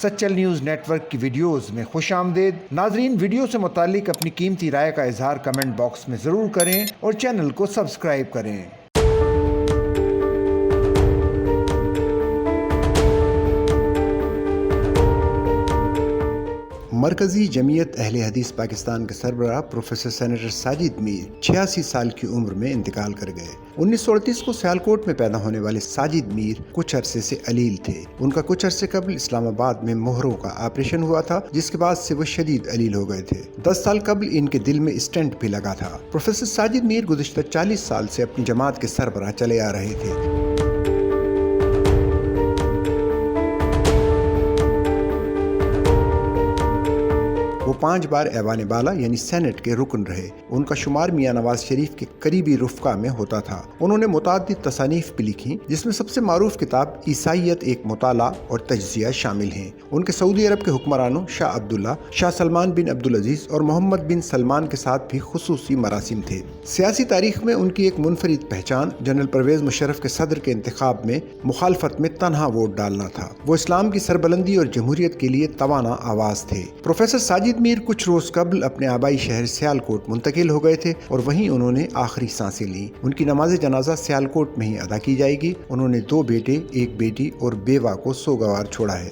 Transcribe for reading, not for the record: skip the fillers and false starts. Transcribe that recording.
Sachal news net work کی videos میں خوش آمدید۔ ناظرین، ویڈیو سے متعلق اپنی قیمتی رائے کا اظہار کمنٹ باکس میں ضرور کریں اور چینل کو سبسکرائب کریں۔ مرکزی جمعیت اہل حدیث پاکستان کے سربراہ پروفیسر سینیٹر ساجد میر 86 سال کی عمر میں انتقال کر گئے۔ 1938 کو سیالکوٹ میں پیدا ہونے والے ساجد میر کچھ عرصے سے علیل تھے۔ ان کا کچھ عرصے قبل اسلام آباد میں مہروں کا آپریشن ہوا تھا، جس کے بعد سے وہ شدید علیل ہو گئے تھے۔ 10 سال قبل ان کے دل میں اسٹنٹ بھی لگا تھا۔ پروفیسر ساجد میر گزشتہ 40 سال سے اپنی جماعت کے سربراہ چلے آ رہے تھے۔ وہ 5 بار ایوان بالا یعنی سینٹ کے رکن رہے۔ ان کا شمار میاں نواز شریف کے قریبی رفقا میں ہوتا تھا۔ انہوں نے متعدد تصانیف بھی لکھی، جس میں سب سے معروف کتاب عیسائیت ایک مطالعہ اور تجزیہ شامل ہیں۔ ان کے سعودی عرب کے حکمرانوں شاہ عبداللہ، شاہ سلمان بن عبدالعزیز اور محمد بن سلمان کے ساتھ بھی خصوصی مراسم تھے۔ سیاسی تاریخ میں ان کی ایک منفرد پہچان جنرل پرویز مشرف کے صدر کے انتخاب میں مخالفت میں تنہا ووٹ ڈالنا تھا۔ وہ اسلام کی سربلندی اور جمہوریت کے لیے توانا آواز تھے۔ پروفیسر ساجد میر کچھ روز قبل اپنے آبائی شہر سیالکوٹ منتقل ہو گئے تھے اور وہیں انہوں نے آخری سانسیں لیں۔ ان کی نماز جنازہ سیالکوٹ میں ہی ادا کی جائے گی۔ انہوں نے 2 بیٹے، 1 بیٹی اور بیوہ کو سوگوار چھوڑا ہے۔